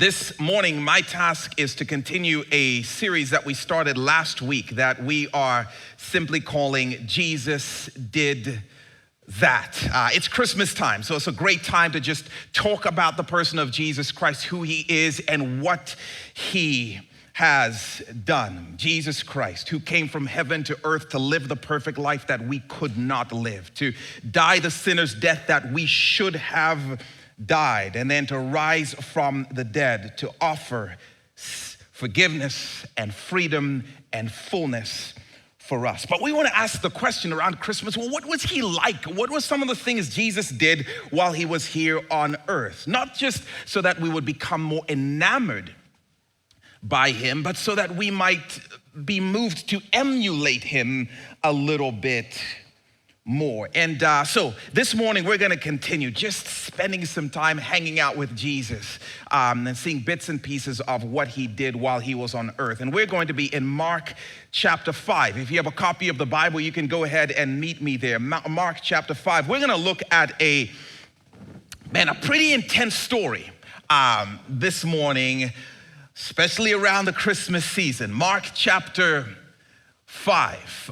This morning, my task is to continue a series that we started last week that we are simply calling Jesus Did That. It's Christmas time, so it's a great time to just talk about the person of Jesus Christ, who he is and what he has done. Jesus Christ, who came from heaven to earth to live the perfect life that we could not live, to die the sinner's death that we should have died, and then to rise from the dead to offer forgiveness and freedom and fullness for us. But we want to ask the question around Christmas, well, what was he like? What were some of the things Jesus did while he was here on earth? Not just so that we would become more enamored by him, but so that we might be moved to emulate him a little bit more. And so this morning we're going to continue just spending some time hanging out with Jesus and seeing bits and pieces of what he did while he was on earth. And we're going to be in Mark chapter 5. If you have a copy of the Bible, you can go ahead and meet me there. Mark chapter 5. We're going to look at a pretty intense story this morning, especially around the Christmas season. Mark chapter 5.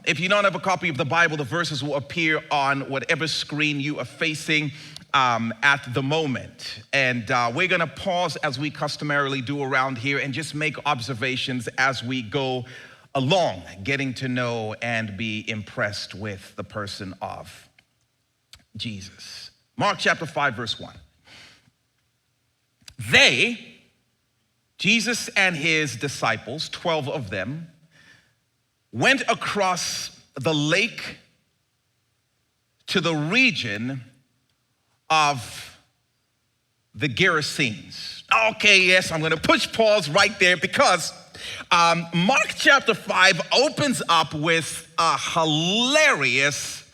If you don't have a copy of the Bible, the verses will appear on whatever screen you are facing at the moment. And we're going to pause as we customarily do around here and just make observations as we go along, getting to know and be impressed with the person of Jesus. Mark chapter 5, verse 1. Jesus and his disciples, 12 of them, went across the lake to the region of the Gerasenes. Okay, yes, I'm gonna push pause right there because Mark chapter 5 opens up with a hilarious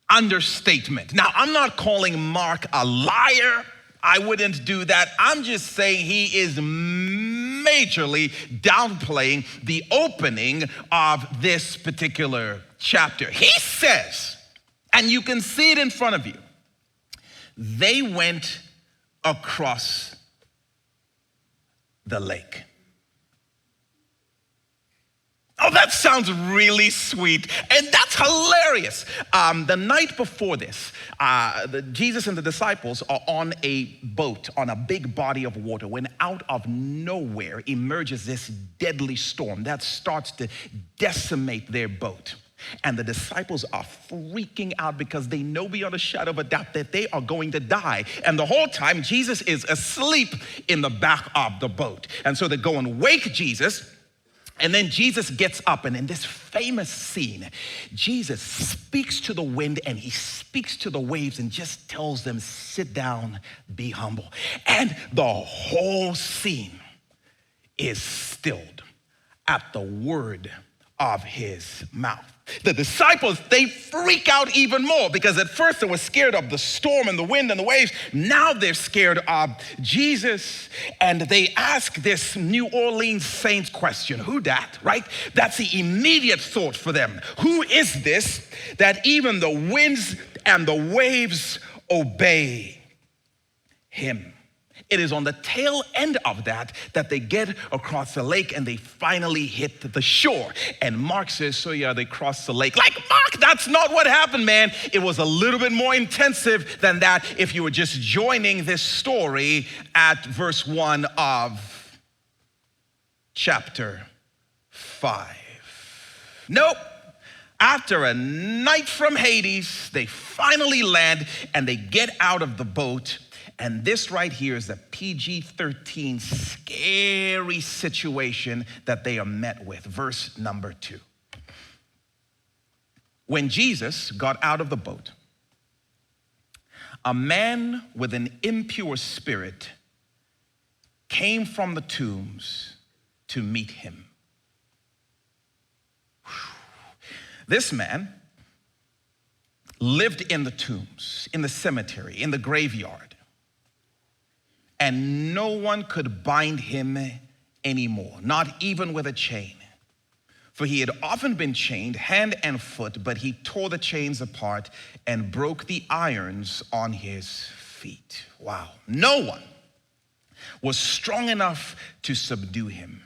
understatement. Now, I'm not calling Mark a liar. I wouldn't do that. I'm just saying he is majorly downplaying the opening of this particular chapter. He says, and you can see it in front of you, they went across the lake. Oh, that sounds really sweet, and that's hilarious. The night before this, Jesus and the disciples are on a boat on a big body of water when out of nowhere emerges this deadly storm that starts to decimate their boat. And the disciples are freaking out because they know beyond a shadow of a doubt that they are going to die. And the whole time, Jesus is asleep in the back of the boat. And so they go and wake Jesus. And then Jesus gets up, and in this famous scene, Jesus speaks to the wind and he speaks to the waves and just tells them, sit down, be humble. And the whole scene is stilled at the word of his mouth. The disciples, they freak out even more because at first they were scared of the storm and the wind and the waves. Now they're scared of Jesus, and they ask this New Orleans Saints question, who dat, right? That's the immediate thought for them. Who is this that even the winds and the waves obey him? It is on the tail end of that they get across the lake and they finally hit the shore. And Mark says, so yeah, they crossed the lake. Like, Mark, that's not what happened, man. It was a little bit more intensive than that if you were just joining this story at verse 1 of chapter 5. Nope. After a night from Hades, they finally land and they get out of the boat. And this right here is a PG-13 scary situation that they are met with. Verse number 2. When Jesus got out of the boat, a man with an impure spirit came from the tombs to meet him. This man lived in the tombs, in the cemetery, in the graveyard. And no one could bind him anymore, not even with a chain. For he had often been chained hand and foot, but he tore the chains apart and broke the irons on his feet. Wow. No one was strong enough to subdue him.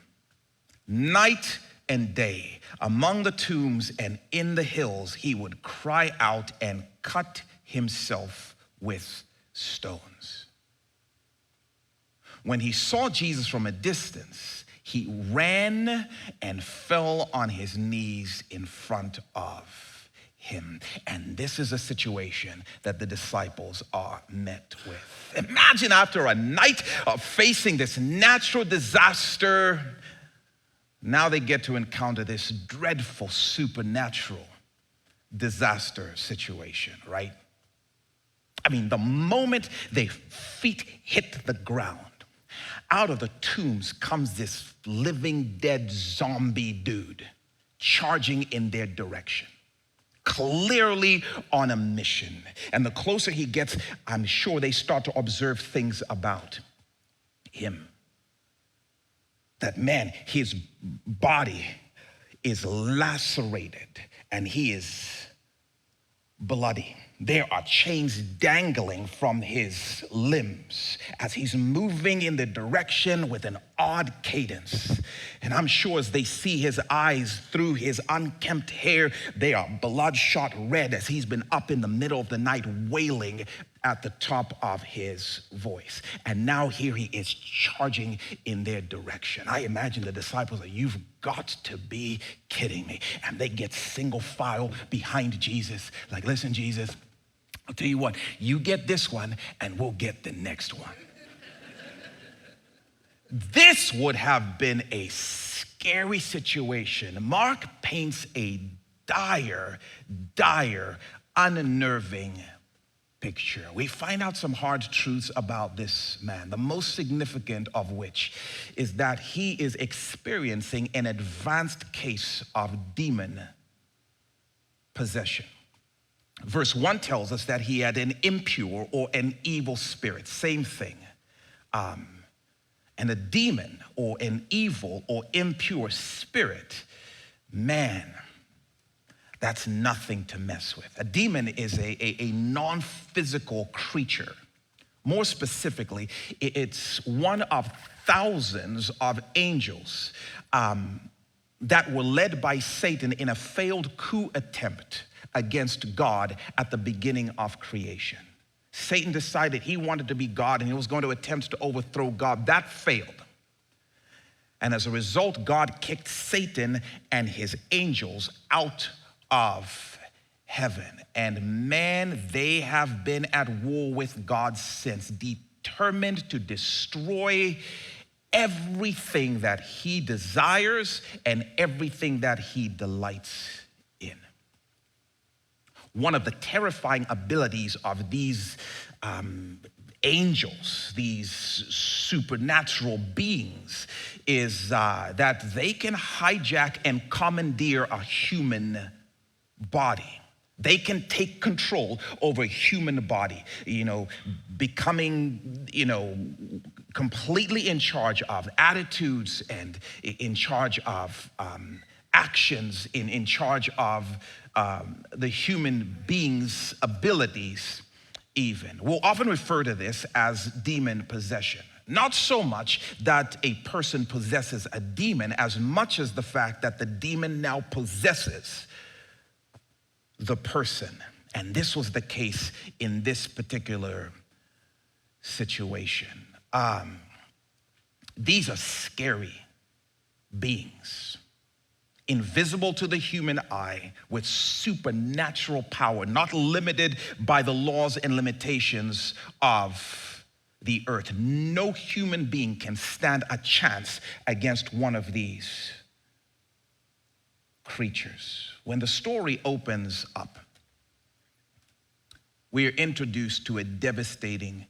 Night and day, among the tombs and in the hills, he would cry out and cut himself with stones. When he saw Jesus from a distance, he ran and fell on his knees in front of him. And this is a situation that the disciples are met with. Imagine after a night of facing this natural disaster, now they get to encounter this dreadful supernatural disaster situation, right? I mean, the moment their feet hit the ground, out of the tombs comes this living dead zombie dude charging in their direction, clearly on a mission. And the closer he gets, I'm sure they start to observe things about him. That man, his body is lacerated and he is bloody. There are chains dangling from his limbs as he's moving in the direction with an odd cadence. And I'm sure as they see his eyes through his unkempt hair, they are bloodshot red as he's been up in the middle of the night wailing at the top of his voice. And now here he is charging in their direction. I imagine the disciples are, you've got to be kidding me. And they get single file behind Jesus. Like, listen, Jesus, I'll tell you what, you get this one and we'll get the next one. This would have been a scary situation. Mark paints a dire, unnerving picture. We find out some hard truths about this man, the most significant of which is that he is experiencing an advanced case of demon possession. Verse 1 tells us that he had an impure or an evil spirit, same thing. And a demon or an evil or impure spirit, man, that's nothing to mess with. A demon is a non-physical creature. More specifically, it's one of thousands of angels that were led by Satan in a failed coup attempt against God at the beginning of creation. Satan decided he wanted to be God and he was going to attempt to overthrow God. That failed. And as a result, God kicked Satan and his angels out of heaven. And man, they have been at war with God since, determined to destroy everything that he desires and everything that he delights in. One of the terrifying abilities of these angels, these supernatural beings, is that they can hijack and commandeer a human body. They can take control over a human body, becoming, completely in charge of attitudes and in charge of actions, in charge of the human being's abilities even. We'll often refer to this as demon possession. Not so much that a person possesses a demon as much as the fact that the demon now possesses the person. And this was the case in this particular situation. These are scary beings, invisible to the human eye, with supernatural power, not limited by the laws and limitations of the earth. No human being can stand a chance against one of these creatures. When the story opens up, we are introduced to a devastating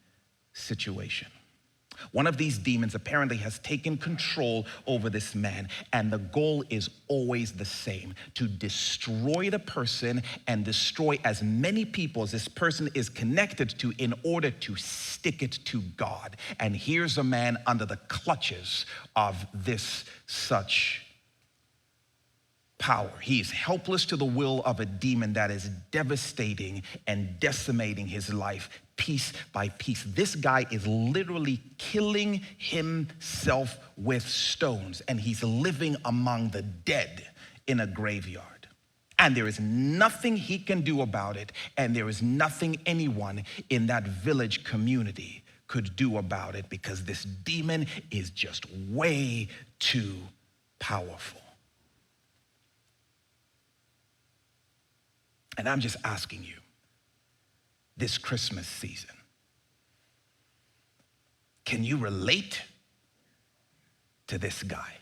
situation. One of these demons apparently has taken control over this man, and the goal is always the same: to destroy the person and destroy as many people as this person is connected to in order to stick it to God. And here's a man under the clutches of this such power. He is helpless to the will of a demon that is devastating and decimating his life piece by piece. This guy is literally killing himself with stones, and he's living among the dead in a graveyard. And there is nothing he can do about it, and there is nothing anyone in that village community could do about it, because this demon is just way too powerful. And I'm just asking you, this Christmas season, can you relate to this guy?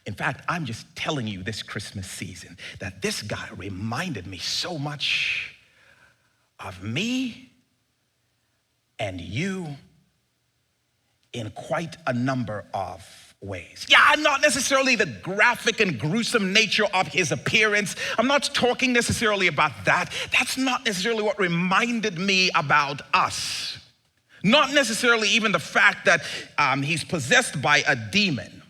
In fact, I'm just telling you this Christmas season that this guy reminded me so much of me and you in quite a number of ways. Yeah, not necessarily the graphic and gruesome nature of his appearance. I'm not talking necessarily about that. That's not necessarily what reminded me about us. Not necessarily even the fact that he's possessed by a demon.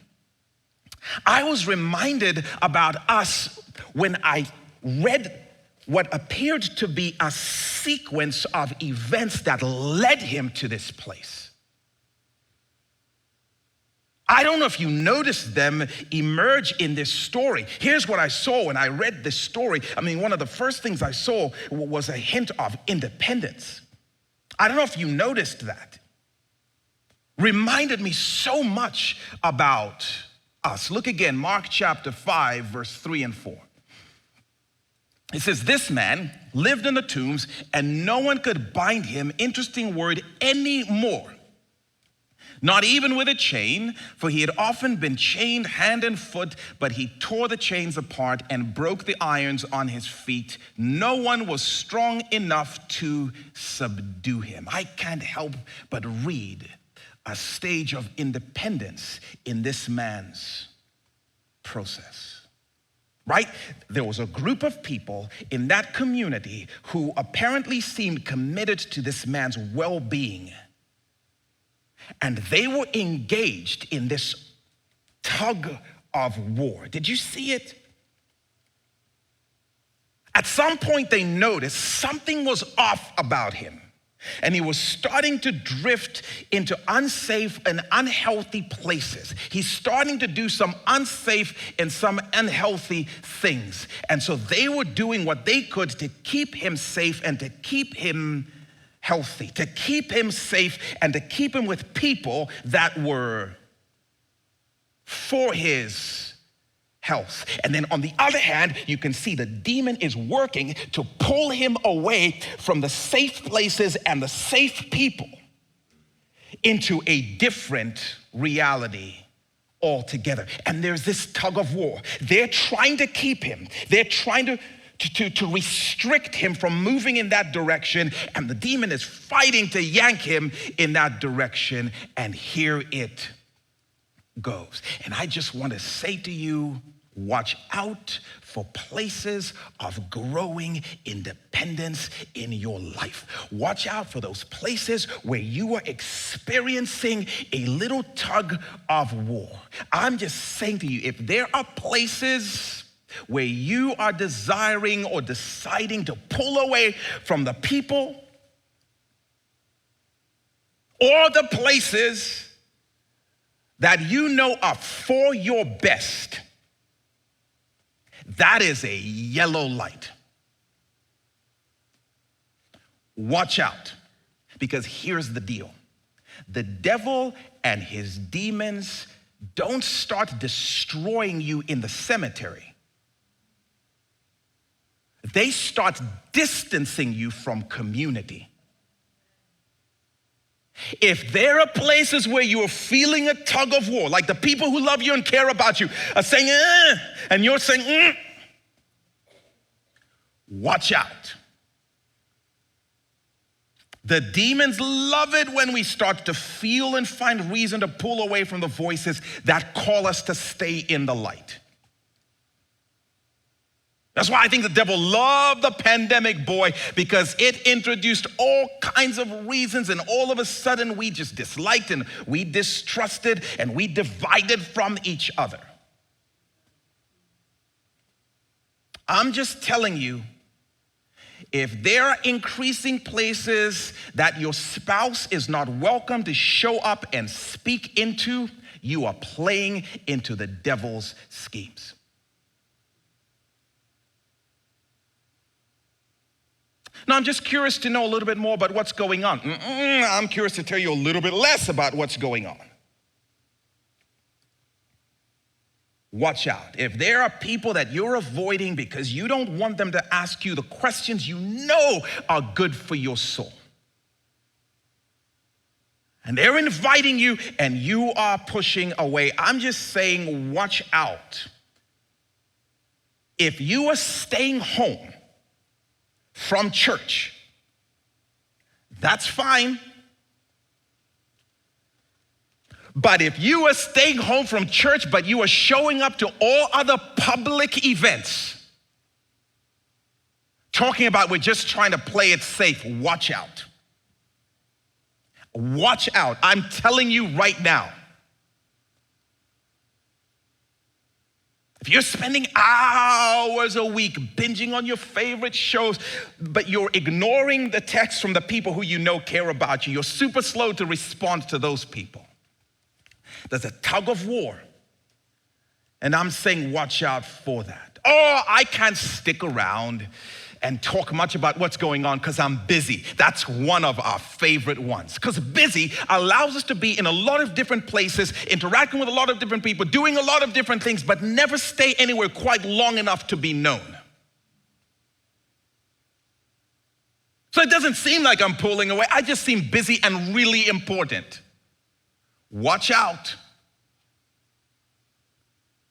I was reminded about us when I read what appeared to be a sequence of events that led him to this place. I don't know if you noticed them emerge in this story. Here's what I saw when I read this story. One of the first things I saw was a hint of independence. I don't know if you noticed that. Reminded me so much about us. Look again, Mark chapter 5, verse 3 and 4. It says, this man lived in the tombs and no one could bind him, interesting word, anymore. Not even with a chain, for he had often been chained hand and foot, but he tore the chains apart and broke the irons on his feet. No one was strong enough to subdue him. I can't help but read a stage of independence in this man's process, right? There was a group of people in that community who apparently seemed committed to this man's well-being. And they were engaged in this tug of war. Did you see it? At some point they noticed something was off about him. And he was starting to drift into unsafe and unhealthy places. He's starting to do some unsafe and some unhealthy things. And so they were doing what they could to keep him safe and to keep him healthy, to keep him safe and to keep him with people that were for his health. And then on the other hand, you can see the demon is working to pull him away from the safe places and the safe people into a different reality altogether. And there's this tug of war. They're trying to keep him. They're trying to restrict him from moving in that direction, and the demon is fighting to yank him in that direction, and here it goes. And I just want to say to you, watch out for places of growing independence in your life. Watch out for those places where you are experiencing a little tug of war. I'm just saying to you, if there are places where you are desiring or deciding to pull away from the people or the places that you know are for your best, that is a yellow light. Watch out, because here's the deal. The devil and his demons don't start destroying you in the cemetery. They start distancing you from community. If there are places where you are feeling a tug of war, like the people who love you and care about you are saying, and you're saying, watch out. The demons love it when we start to feel and find reason to pull away from the voices that call us to stay in the light. That's why I think the devil loved the pandemic, boy, because it introduced all kinds of reasons, and all of a sudden we just disliked and we distrusted and we divided from each other. I'm just telling you, if there are increasing places that your spouse is not welcome to show up and speak into, you are playing into the devil's schemes. Now, I'm just curious to know a little bit more about what's going on. I'm curious to tell you a little bit less about what's going on. Watch out. If there are people that you're avoiding because you don't want them to ask you the questions you know are good for your soul, and they're inviting you and you are pushing away, I'm just saying, watch out. If you are staying home from church, that's fine. But if you are staying home from church, but you are showing up to all other public events, talking about we're just trying to play it safe, watch out. Watch out. I'm telling you right now. If you're spending hours a week binging on your favorite shows, but you're ignoring the texts from the people who you know care about you, you're super slow to respond to those people. There's a tug of war. And I'm saying watch out for that. Oh, I can't stick around and talk much about what's going on because I'm busy. That's one of our favorite ones. Because busy allows us to be in a lot of different places, interacting with a lot of different people, doing a lot of different things, but never stay anywhere quite long enough to be known. So it doesn't seem like I'm pulling away. I just seem busy and really important. Watch out.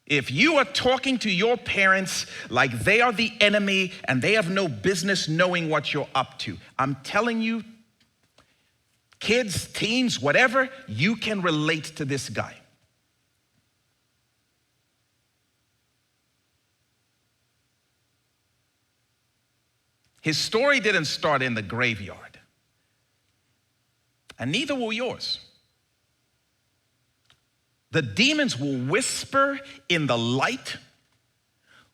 If you are talking to your parents like they are the enemy and they have no business knowing what you're up to, I'm telling you, kids, teens, whatever, you can relate to this guy. His story didn't start in the graveyard, and neither will yours. The demons will whisper in the light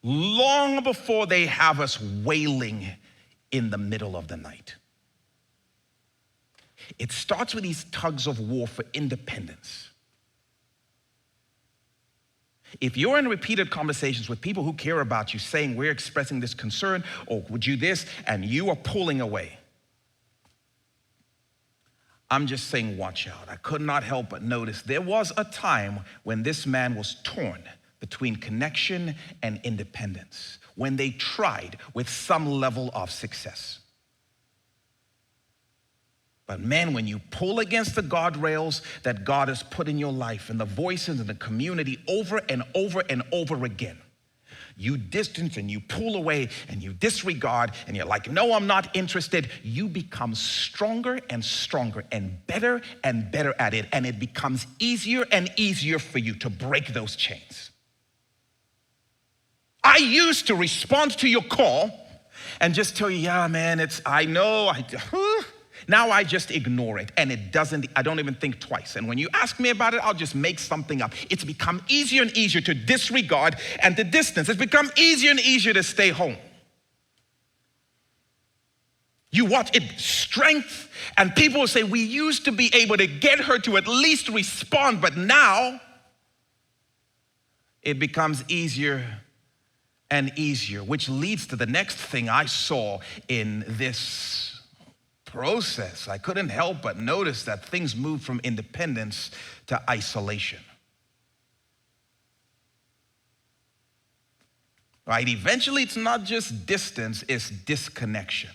long before they have us wailing in the middle of the night. It starts with these tugs of war for independence. If you're in repeated conversations with people who care about you saying we're expressing this concern, or would you this, and you are pulling away, I'm just saying watch out. I could not help but notice there was a time when this man was torn between connection and independence, when they tried with some level of success. But man, when you pull against the guardrails that God has put in your life and the voices in the community over and over and over again, you distance and you pull away and you disregard and you're like, no, I'm not interested. You become stronger and stronger and better at it. And it becomes easier and easier for you to break those chains. I used to respond to your call and just tell you, yeah, man, I know. Now I just ignore it, and I don't even think twice. And when you ask me about it, I'll just make something up. It's become easier and easier to disregard and to distance. It's become easier and easier to stay home. You watch it, strength, and people will say, we used to be able to get her to at least respond, but now it becomes easier and easier, which leads to the next thing I saw in this process. I couldn't help but notice that things moved from independence to isolation. Right? Eventually, it's not just distance, it's disconnection.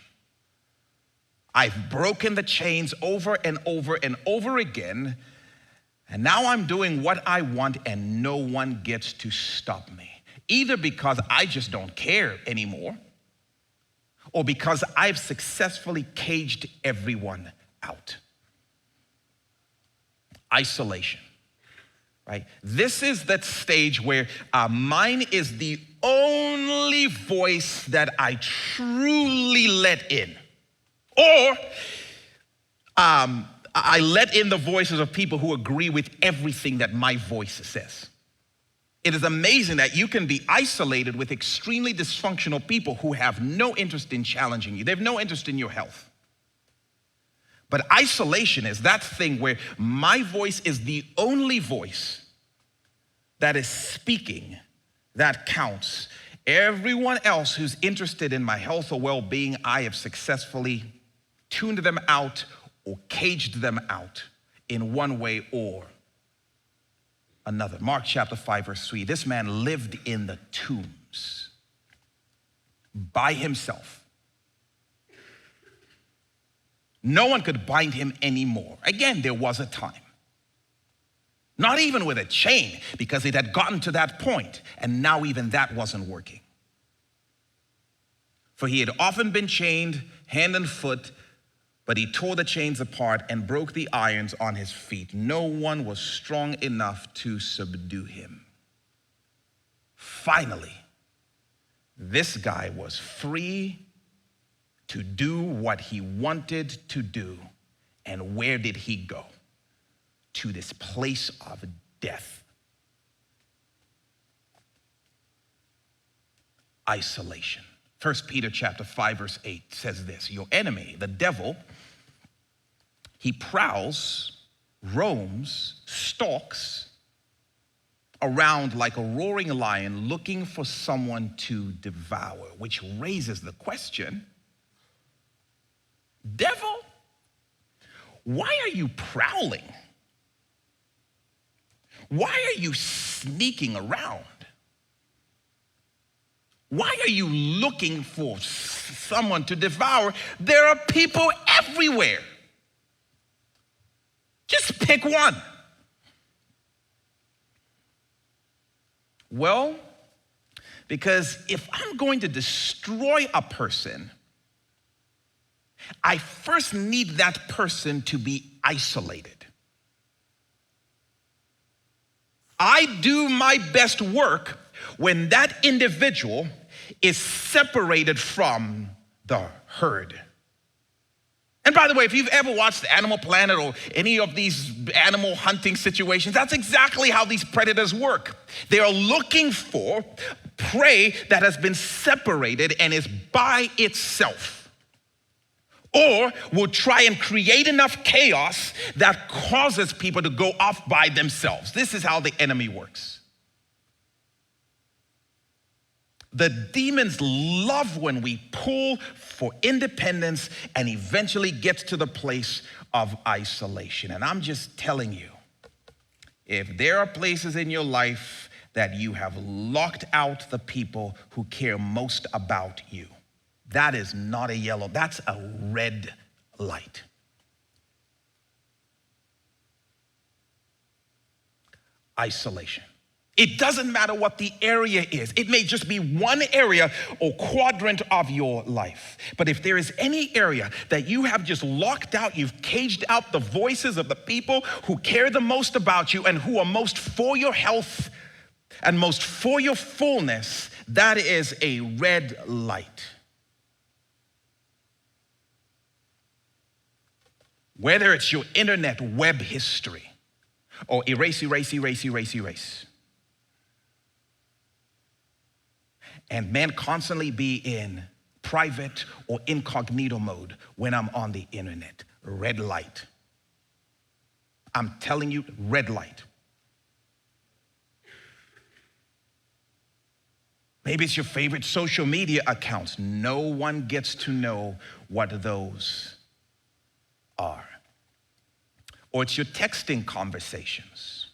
I've broken the chains over and over and over again, and now I'm doing what I want and no one gets to stop me. Either because I just don't care anymore, or because I've successfully caged everyone out. Isolation, right? This is that stage where our mind is the only only voice that I truly let in. Or I let in the voices of people who agree with everything that my voice says. It is amazing that you can be isolated with extremely dysfunctional people who have no interest in challenging you. They have no interest in your health. But isolation is that thing where my voice is the only voice that is speaking that counts. Everyone else who's interested in my health or well-being, I have successfully tuned them out or caged them out in one way or another. Mark chapter 5, verse 3. This man lived in the tombs by himself. No one could bind him anymore. Again, there was a time. Not even with a chain, because it had gotten to that point, and now even that wasn't working. For he had often been chained hand and foot, but he tore the chains apart and broke the irons on his feet. No one was strong enough to subdue him. Finally, this guy was free to do what he wanted to do. And where did he go? To this place of death. Isolation. 1 Peter chapter 5, verse 8 says this: your enemy, the devil, he prowls, roams, stalks around like a roaring lion looking for someone to devour, which raises the question, devil, why are you prowling? Why are you sneaking around? Why are you looking for someone to devour? There are people everywhere. Just pick one. Well, because if I'm going to destroy a person, I first need that person to be isolated. I do my best work when that individual is separated from the herd. And by the way, if you've ever watched Animal Planet or any of these animal hunting situations, that's exactly how these predators work. They are looking for prey that has been separated and is by itself. Or will try and create enough chaos that causes people to go off by themselves. This is how the enemy works. The demons love when we pull for independence and eventually gets to the place of isolation. And I'm just telling you, if there are places in your life that you have locked out the people who care most about you, that is not a yellow, that's a red light. Isolation. It doesn't matter what the area is. It may just be one area or quadrant of your life. But if there is any area that you have just locked out, you've caged out the voices of the people who care the most about you and who are most for your health and most for your fullness, that is a red light. Whether it's your internet web history or erase. And man, constantly be in private or incognito mode when I'm on the internet. Red light. I'm telling you, red light. Maybe it's your favorite social media accounts. No one gets to know what those are. Or it's your texting conversations,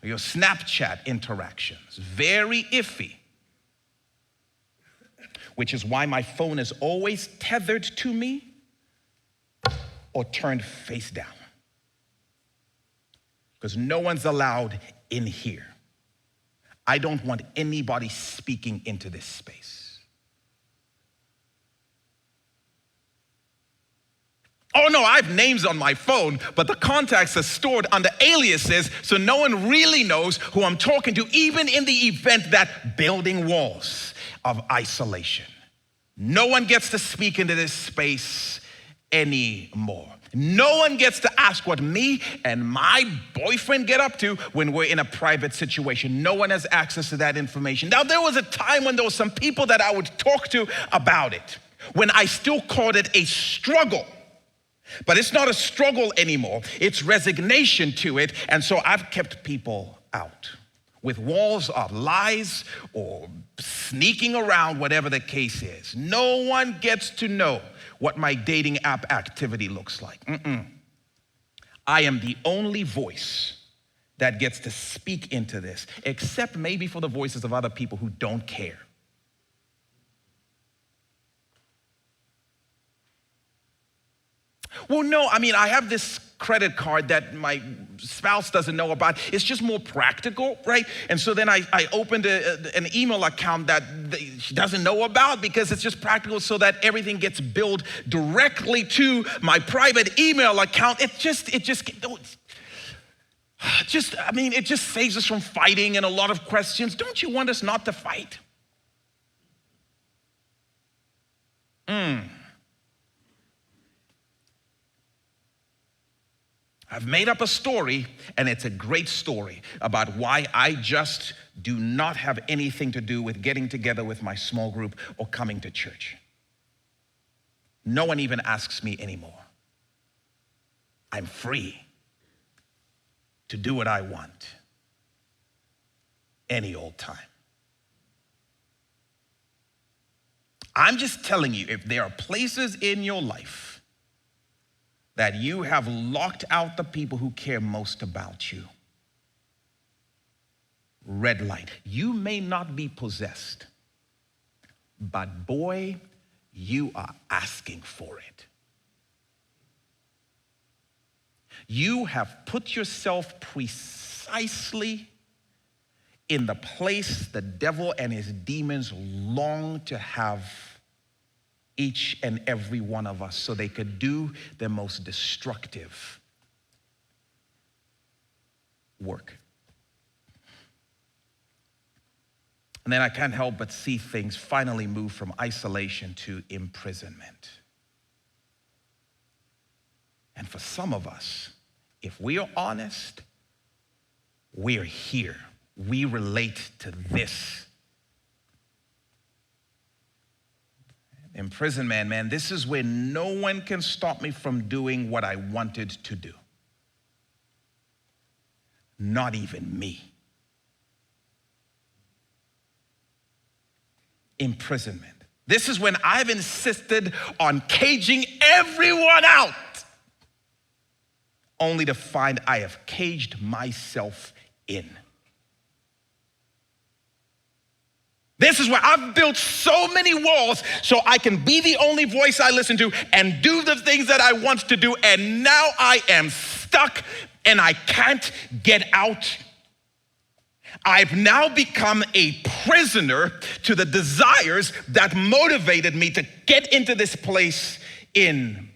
or your Snapchat interactions. Very iffy. Which is why my phone is always tethered to me or turned face down. Because no one's allowed in here. I don't want anybody speaking into this space. Oh no, I have names on my phone, but the contacts are stored under aliases, so no one really knows who I'm talking to, even in the event that building walls. of isolation. No one gets to speak into this space anymore. No one gets to ask what me and my boyfriend get up to when we're in a private situation. No one has access to that information. Now, there was a time when there were some people that I would talk to about it, when I still called it a struggle. But it's not a struggle anymore. It's resignation to it. And so I've kept people out with walls of lies or sneaking around, whatever the case is. No one gets to know what my dating app activity looks like. I am the only voice that gets to speak into this, except maybe for the voices of other people who don't care. Well, no, I mean, I have this credit card that my spouse doesn't know about. It's just more practical, right? And so then I opened an email account that she doesn't know about because it's just practical so that everything gets billed directly to my private email account. It just saves us from fighting and a lot of questions. Don't you want us not to fight? I've made up a story, and it's a great story about why I just do not have anything to do with getting together with my small group or coming to church. No one even asks me anymore. I'm free to do what I want any old time. I'm just telling you, if there are places in your life that you have locked out the people who care most about you, red light. You may not be possessed, but boy, you are asking for it. You have put yourself precisely in the place the devil and his demons long to have each and every one of us so they could do their most destructive work. And then I can't help but see things finally move from isolation to imprisonment. And for some of us, if we are honest, we're here. We relate to this. Imprisonment, man, this is where no one can stop me from doing what I wanted to do. Not even me. Imprisonment. This is when I've insisted on caging everyone out, only to find I have caged myself in. This is where I've built so many walls so I can be the only voice I listen to and do the things that I want to do, and now I am stuck and I can't get out. I've now become a prisoner to the desires that motivated me to get into this place in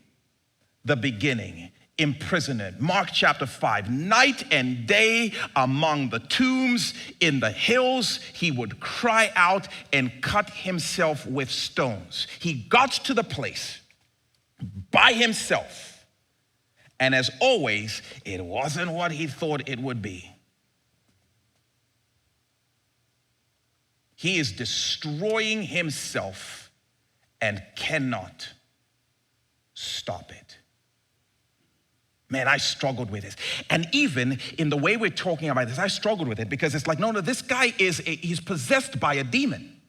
the beginning. Imprisonment. Mark chapter 5. Night and day among the tombs in the hills, he would cry out and cut himself with stones. He got to the place by himself. And as always, it wasn't what he thought it would be. He is destroying himself and cannot stop it. Man, I struggled with this. And even in the way we're talking about this, I struggled with it because it's like, no, this guy he's possessed by a demon.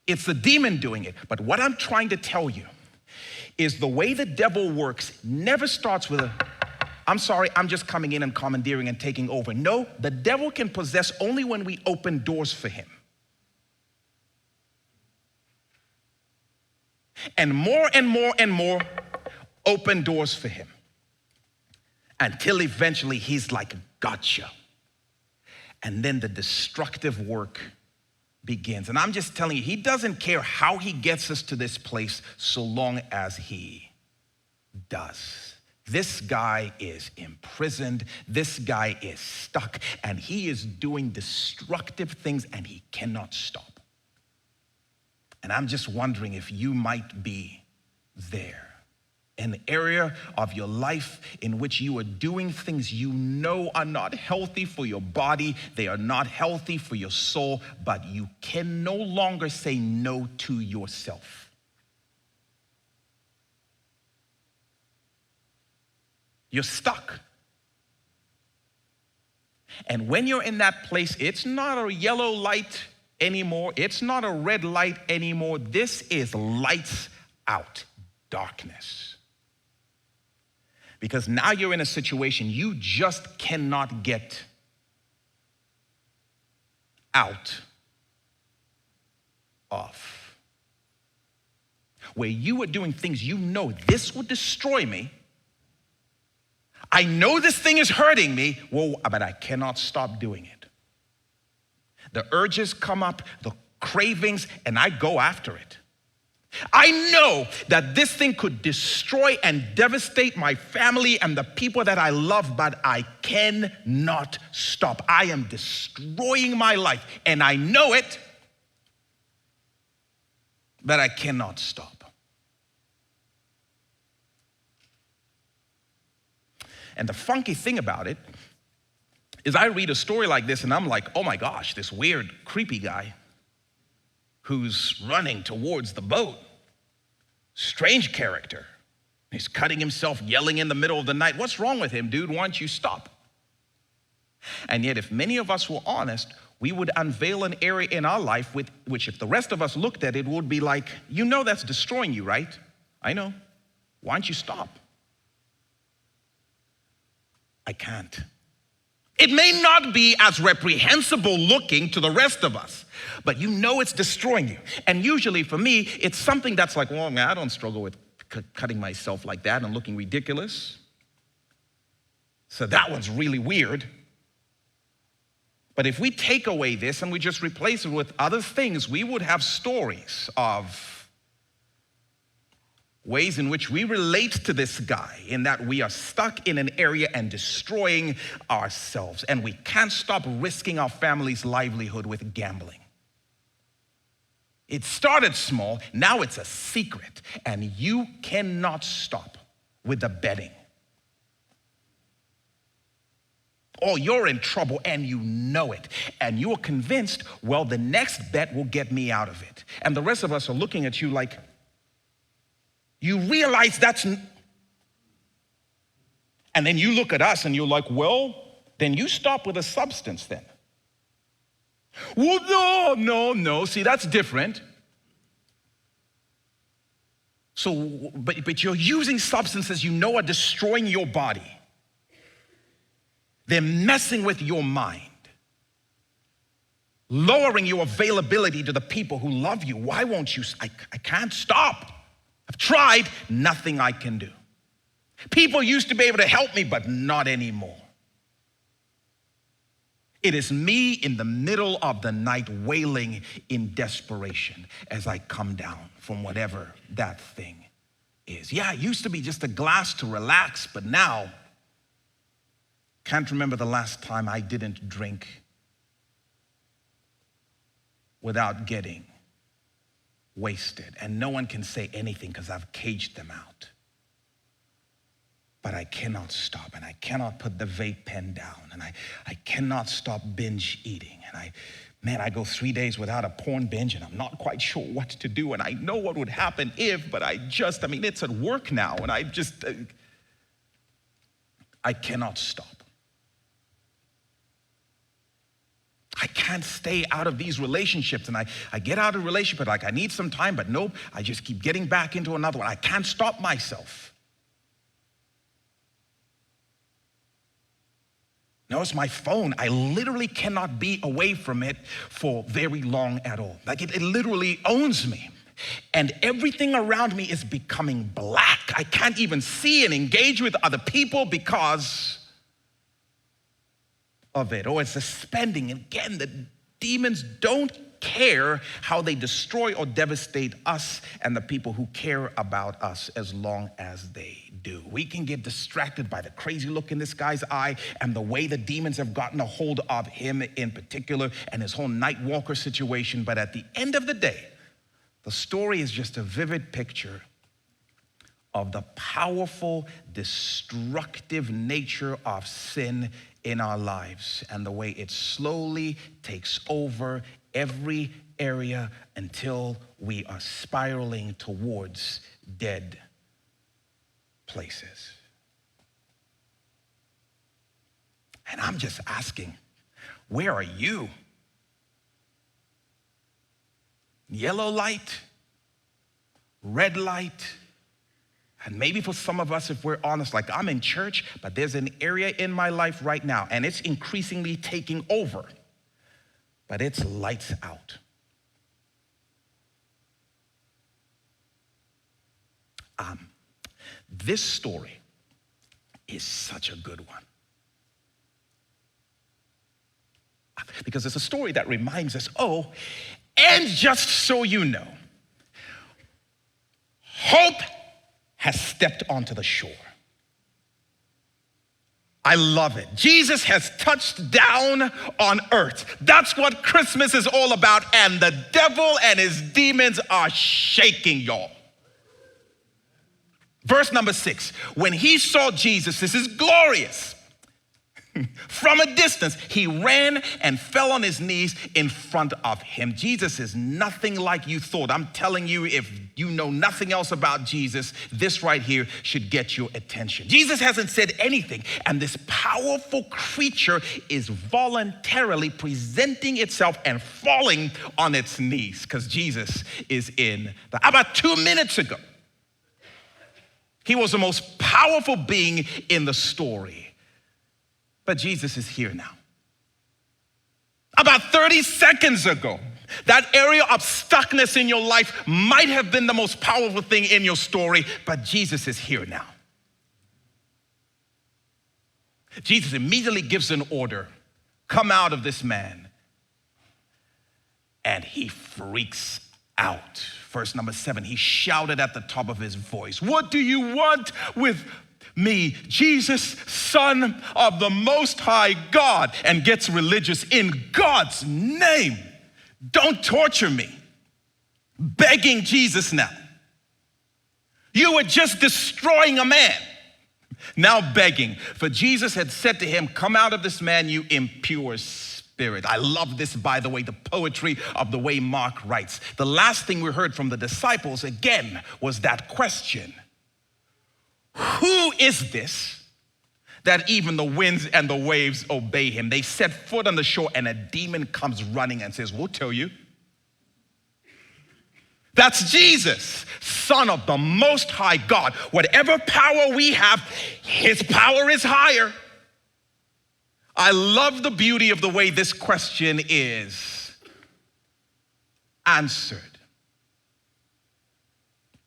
It's the demon doing it. But what I'm trying to tell you is the way the devil works never starts with I'm sorry, I'm just coming in and commandeering and taking over. No, the devil can possess only when we open doors for him. And more and more and more, open doors for him until eventually he's like, gotcha. And then the destructive work begins. And I'm just telling you, he doesn't care how he gets us to this place so long as he does. This guy is imprisoned. This guy is stuck, and he is doing destructive things, and he cannot stop. And I'm just wondering if you might be there. An area of your life in which you are doing things you know are not healthy for your body, they are not healthy for your soul, but you can no longer say no to yourself. You're stuck. And when you're in that place, it's not a yellow light anymore. It's not a red light anymore. This is lights out, darkness. Because now you're in a situation you just cannot get out of. Where you are doing things you know this would destroy me. I know this thing is hurting me, but I cannot stop doing it. The urges come up, the cravings, and I go after it. I know that this thing could destroy and devastate my family and the people that I love, but I cannot stop. I am destroying my life, and I know it, but I cannot stop. And the funky thing about it is I read a story like this and I'm like, oh my gosh, this weird, creepy guy who's running towards the boat. Strange character. He's cutting himself, yelling in the middle of the night. What's wrong with him, dude? Why don't you stop? And yet, if many of us were honest, we would unveil an area in our life which if the rest of us looked at it, would be like, you know that's destroying you, right? I know. Why don't you stop? I can't. It may not be as reprehensible looking to the rest of us, but you know it's destroying you. And usually for me, it's something that's like, well, man, I don't struggle with cutting myself like that and looking ridiculous. So that one's really weird. But if we take away this and we just replace it with other things, we would have stories of ways in which we relate to this guy, in that we are stuck in an area and destroying ourselves, and we can't stop risking our family's livelihood with gambling. It started small, now it's a secret, and you cannot stop with the betting. Oh, you're in trouble and you know it, and you're convinced, well, the next bet will get me out of it. And the rest of us are looking at you like, you realize that's, and then you look at us and you're like, well, then you stop with a substance then. Well, no, see, that's different. So, but you're using substances you know are destroying your body. They're messing with your mind, lowering your availability to the people who love you. Why won't you? I can't stop. I've tried, nothing I can do. People used to be able to help me, but not anymore. It is me in the middle of the night wailing in desperation as I come down from whatever that thing is. Yeah, it used to be just a glass to relax, but now, can't remember the last time I didn't drink without getting wasted. And no one can say anything because I've caged them out. But I cannot stop, and I cannot put the vape pen down, and I cannot stop binge eating. And I go 3 days without a porn binge, and I'm not quite sure what to do, and I know what would happen if, but it's at work now, and I cannot stop. I can't stay out of these relationships, and I get out of a relationship, like I need some time, but nope, I just keep getting back into another one. I can't stop myself. Notice my phone, I literally cannot be away from it for very long at all. Like it literally owns me. And everything around me is becoming black. I can't even see and engage with other people because of it. Or it's the spending. And again, the demons don't care how they destroy or devastate us and the people who care about us as long as they do. We can get distracted by the crazy look in this guy's eye and the way the demons have gotten a hold of him in particular and his whole night walker situation. But at the end of the day, The story is just a vivid picture of the powerful, destructive nature of sin in our lives and the way it slowly takes over every area until we are spiraling towards dead places. And I'm just asking, where are you? Yellow light, red light, and maybe for some of us, if we're honest, like I'm in church, but there's an area in my life right now, and it's increasingly taking over, but it's lights out. This story is such a good one. Because it's a story that reminds us, and just so you know, hope has stepped onto the shore. I love it. Jesus has touched down on earth. That's what Christmas is all about, and the devil and his demons are shaking, y'all. Verse number 6, when he saw Jesus, this is glorious. From a distance, he ran and fell on his knees in front of him. Jesus is nothing like you thought. I'm telling you, if you know nothing else about Jesus, this right here should get your attention. Jesus hasn't said anything, and this powerful creature is voluntarily presenting itself and falling on its knees because Jesus is in the... About 2 minutes ago, he was the most powerful being in the story. But Jesus is here now. About 30 seconds ago, that area of stuckness in your life might have been the most powerful thing in your story, but Jesus is here now. Jesus immediately gives an order, come out of this man. And he freaks out. Verse number 7, he shouted at the top of his voice, "What do you want with me, Jesus, Son of the Most High God?" And gets religious. In God's name, don't torture me. Begging Jesus now. You were just destroying a man. Now begging. For Jesus had said to him, "Come out of this man, you impure spirit." I love this, by the way, the poetry of the way Mark writes. The last thing we heard from the disciples again was that question. Who is this that even the winds and the waves obey him? They set foot on the shore and a demon comes running and says, "We'll tell you." That's Jesus, Son of the Most High God. Whatever power we have, his power is higher. I love the beauty of the way this question is answered.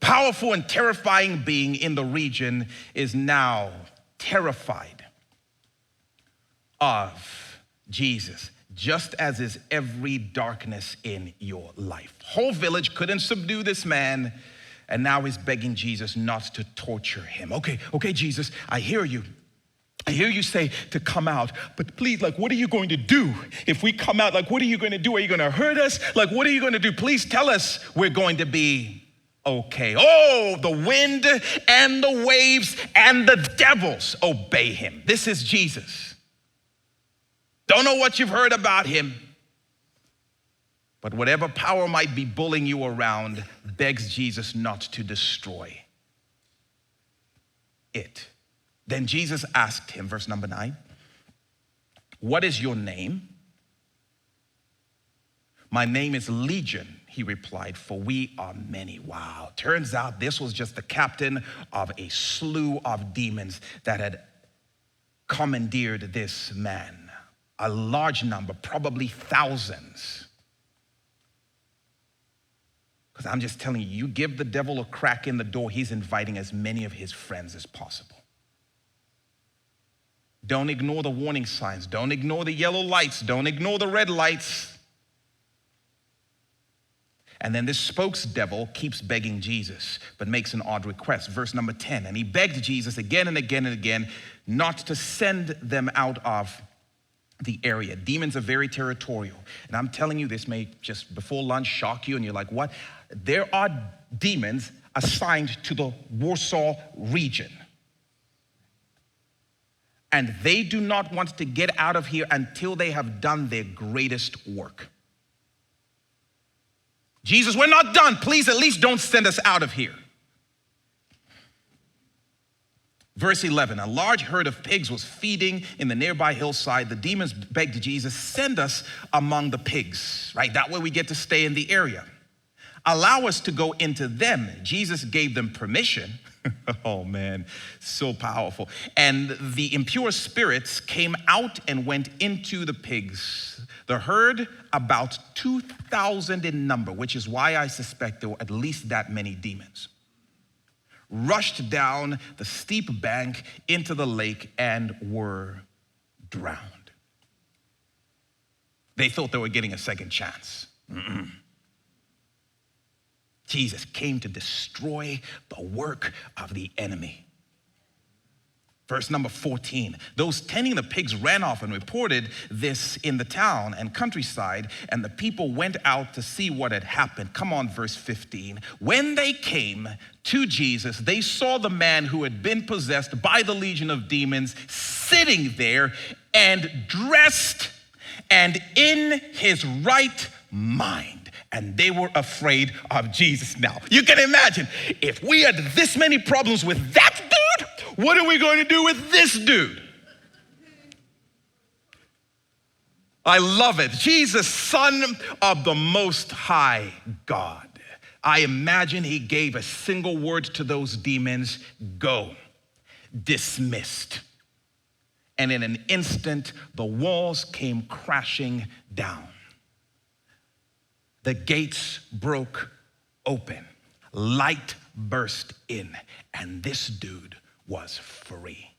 Powerful and terrifying being in the region is now terrified of Jesus, just as is every darkness in your life. Whole village couldn't subdue this man, and now he's begging Jesus not to torture him. Okay, Jesus, I hear you. I hear you say to come out, but please, what are you going to do? If we come out, what are you going to do? Are you going to hurt us? What are you going to do? Please tell us we're going to be okay. Oh, the wind and the waves and the devils obey him. This is Jesus. Don't know what you've heard about him, but whatever power might be bullying you around begs Jesus not to destroy it. Then Jesus asked him, verse number 9, "What is your name?" "My name is Legion," he replied, "for we are many." Wow. Turns out this was just the captain of a slew of demons that had commandeered this man. A large number, probably thousands. Because I'm just telling you, you give the devil a crack in the door, he's inviting as many of his friends as possible. Don't ignore the warning signs. Don't ignore the yellow lights. Don't ignore the red lights. And then this spokesdevil keeps begging Jesus, but makes an odd request. Verse number 10, and he begged Jesus again and again and again not to send them out of the area. Demons are very territorial. And I'm telling you, this may just before lunch shock you and you're like, what? There are demons assigned to the Warsaw region. And they do not want to get out of here until they have done their greatest work. Jesus, we're not done. Please, at least don't send us out of here. Verse 11, a large herd of pigs was feeding in the nearby hillside. The demons begged Jesus, send us among the pigs, right? That way we get to stay in the area. Allow us to go into them. Jesus gave them permission. Oh man, so powerful. And the impure spirits came out and went into the pigs. The herd, about 2,000 in number, which is why I suspect there were at least that many demons, rushed down the steep bank into the lake and were drowned. They thought they were getting a second chance. Jesus came to destroy the work of the enemy. Verse number 14, those tending the pigs ran off and reported this in the town and countryside, and the people went out to see what had happened. Come on, verse 15. When they came to Jesus, they saw the man who had been possessed by the legion of demons sitting there and dressed and in his right mind. And they were afraid of Jesus. Now, you can imagine, if we had this many problems with that dude, what are we going to do with this dude? I love it. Jesus, Son of the Most High God. I imagine he gave a single word to those demons, go, dismissed. And in an instant, the walls came crashing down. The gates broke open. Light burst in, and this dude was free.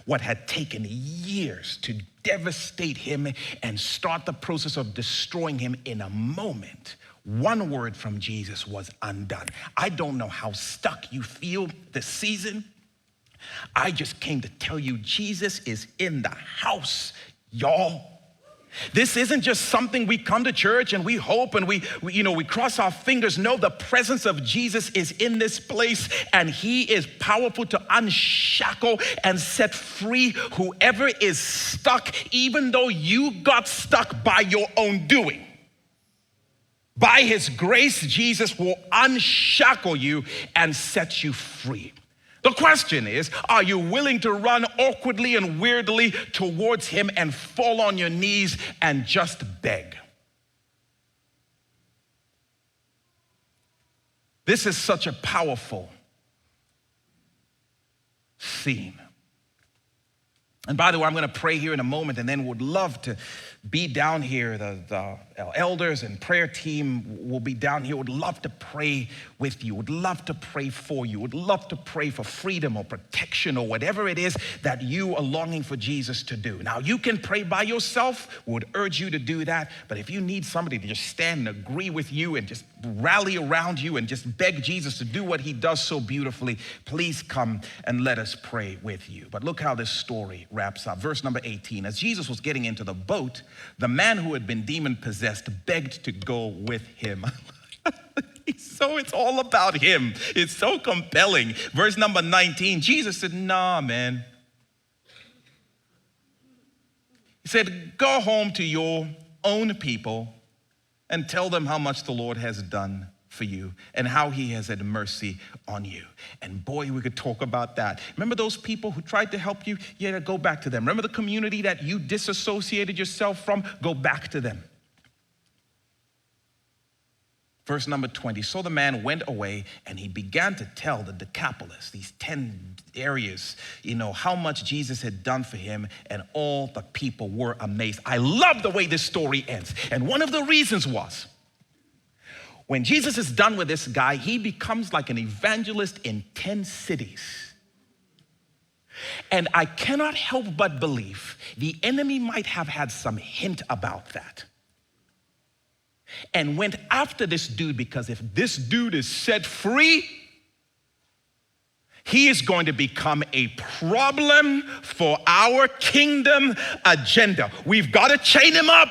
What had taken years to devastate him and start the process of destroying him in a moment, one word from Jesus was undone. I don't know how stuck you feel this season. I just came to tell you Jesus is in the house, y'all. This isn't just something we come to church and we hope and we cross our fingers. No, the presence of Jesus is in this place, and he is powerful to unshackle and set free whoever is stuck, even though you got stuck by your own doing. By his grace, Jesus will unshackle you and set you free. The question is, are you willing to run awkwardly and weirdly towards him and fall on your knees and just beg? This is such a powerful scene. And by the way, I'm going to pray here in a moment, and then would love to be down here. The elders and prayer team will be down here. Would love to pray with you. Would love to pray for you. Would love to pray for freedom or protection or whatever it is that you are longing for Jesus to do. Now, you can pray by yourself. Would urge you to do that. But if you need somebody to just stand and agree with you and just rally around you and just beg Jesus to do what he does so beautifully, please come and let us pray with you. But look how this story wraps up. Verse number 18, as Jesus was getting into the boat, the man who had been demon-possessed begged to go with him. So it's all about him. It's so compelling. Verse number 19, Jesus said, nah, man. He said, go home to your own people and tell them how much the Lord has done for you and how he has had mercy on you. And boy, we could talk about that. Remember those people who tried to help you? Yeah, go back to them. Remember the community that you disassociated yourself from? Go back to them. Verse number 20, so the man went away and he began to tell the Decapolis, these 10 areas, how much Jesus had done for him, and all the people were amazed. I love the way this story ends. And one of the reasons was, when Jesus is done with this guy, he becomes like an evangelist in 10 cities. And I cannot help but believe the enemy might have had some hint about that and went after this dude, because if this dude is set free, he is going to become a problem for our kingdom agenda. We've got to chain him up.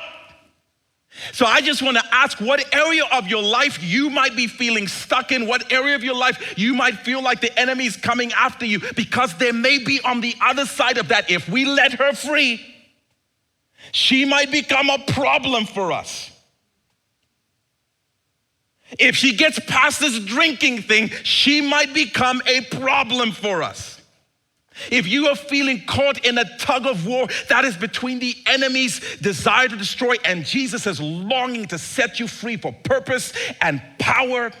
So I just want to ask, what area of your life you might be feeling stuck in? What area of your life you might feel like the enemy is coming after you? Because there may be on the other side of that, if we let her free, she might become a problem for us. If she gets past this drinking thing, she might become a problem for us. If you are feeling caught in a tug of war that is between the enemy's desire to destroy and Jesus is longing to set you free for purpose and power,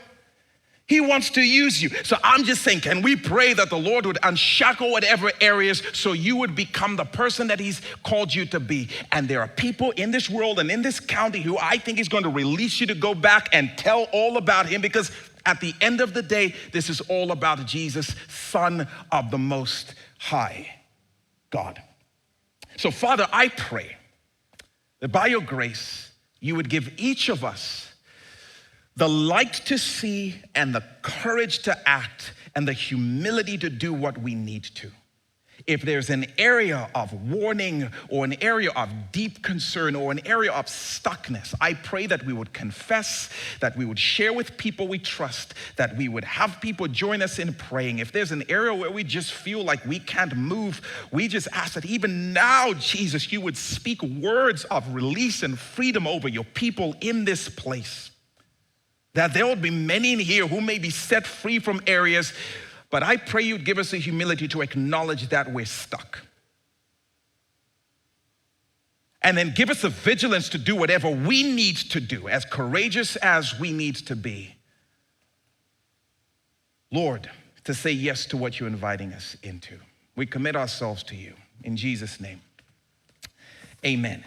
he wants to use you. So I'm just saying, can we pray that the Lord would unshackle whatever areas so you would become the person that he's called you to be? And there are people in this world and in this county who I think is going to release you to go back and tell all about him, because at the end of the day, this is all about Jesus, Son of the Most High God. So Father, I pray that by your grace, you would give each of us the light to see and the courage to act and the humility to do what we need to. If there's an area of warning or an area of deep concern or an area of stuckness, I pray that we would confess, that we would share with people we trust, that we would have people join us in praying. If there's an area where we just feel like we can't move, we just ask that even now, Jesus, you would speak words of release and freedom over your people in this place. That there will be many in here who may be set free from areas, but I pray you'd give us the humility to acknowledge that we're stuck. And then give us the vigilance to do whatever we need to do, as courageous as we need to be. Lord, to say yes to what you're inviting us into. We commit ourselves to you. In Jesus' name, amen.